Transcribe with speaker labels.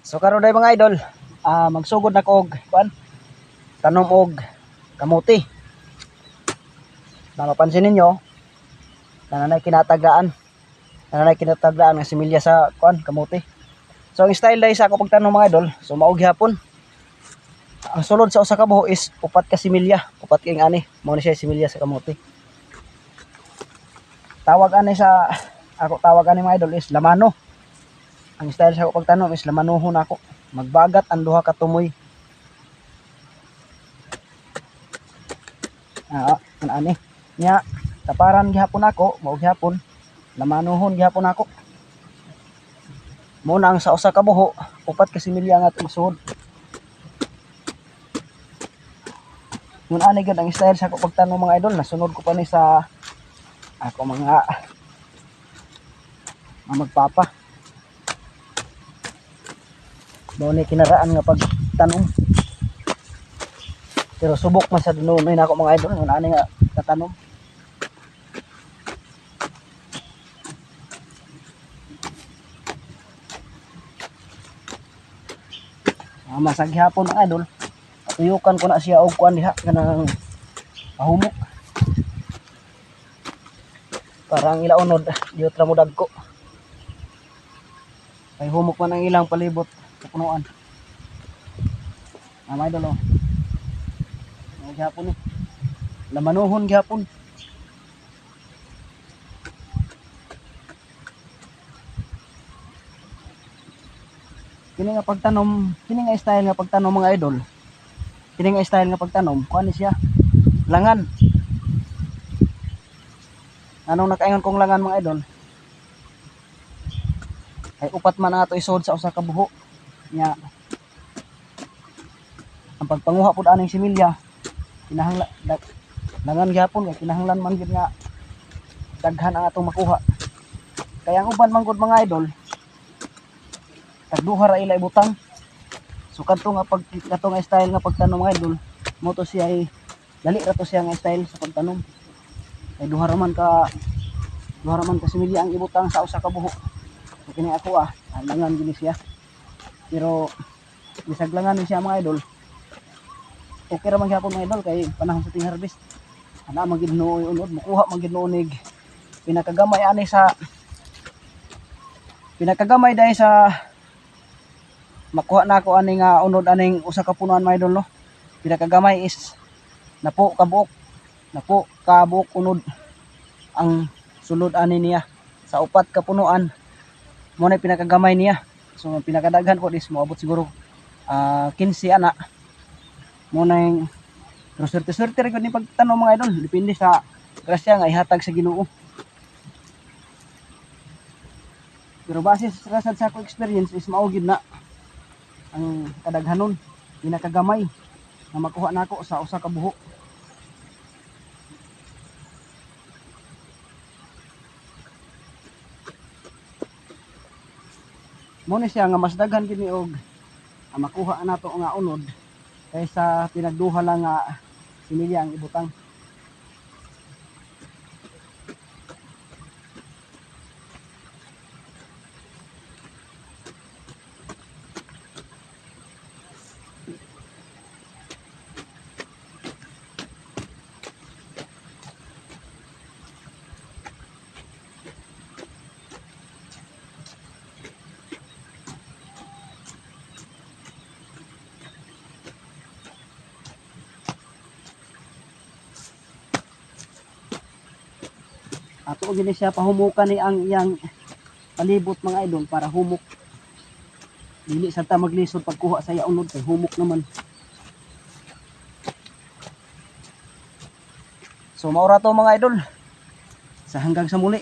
Speaker 1: So karon day mga idol, magsugod na ko og kuan, tanom og kamuti. Mapapansin ninyo, nanay kinatagdaan nga similya sa kuan kamuti. So ang style day sa ako pagtanom mga idol, so maog hapon. Ang sulod sa usa ka buho is upat ka similya, upat king ani, mao ni siya similya sa kamuti. Tawag ani mga idol is lamano. Ang style sa ako pagtanom is lamanuhon ako. Magbagat ang duha ka tumoy. Ani nya taparan gihapon ako, mao gihapon lamanuhon gihapon ako. Muna ang sa usa ka buho, upat ka similya nga isuod. Yun ani gud ang style sa ako pagtanom mga idol, nasunod ko pa ni sa ako mga magpapa. Mao ni kinaraan nga pagtanom. Pero subok man sa dinumay na ako mga idol, yun ani nga katanom. Masag hapon mga idol, tuyukan ko na siya og kuan diha kanang pahumok para ang ila unod diot ra mo dagko kay humok man ang ilang palibot sa punuan. Mga idol gihapon lamanuhon gihapon. Kini nga pagtanom, kini nga style nga pagtanom mga idol. Kini nga style nga pagtanom, kuan ni siya langan. Anong nakaingon kong langan mga idol? Ay upat man ato isod sa usa ka buho. Nya ang pagpanguha pud aning similya, kinahanglan langan gyapon kay kinahanglan man gyud nga daghan ang atong makuha. Kaya ang uban man gud mga idol, tagduha ra ila ibutang. So kadto nga style nga pagtanom mga idol, mo to siya ay dali ra to siya nga style sa pagtanom. Kay duha ra man ka similya ang ibutang sa usa ka buho. So kini ako langan gini siya. Pero bisag langan ni siya mga idol, okay ra man gyapon mga idol kay panahon sa ting harvest. Ana man gid nooy unod, mukuha man gid noonig pinakagamay dahil sa makuha na ako aning unod aning usa ka punuan mga idol no. Pinakagamay is napo kabuok unod ang sulod ani niya sa upat ka punuan. Mo na pinakagamay niya. So pinakadaghan ko is moabot siguro 15 ana. Mo na yung swerte rin ko ni pagtanom mga idol, depende sa grasya nga ihatag sa Ginoo. Pero base sa ako experience is maugid na ang kadaghanon, pinakagamay na makuha nako sa usa ka buho. Mo ni siya nga mas daghan gid ni og makuha nato nga unod kaysa pinagduha lang nga similya ang ibutang. Ato gini siya pahumukan ni ang iyang palibot mga idol para humok. Dili sa ta maglisod pagkuha sa iya unod kay humok naman. So maura to mga idol. Sa hanggang sa muli.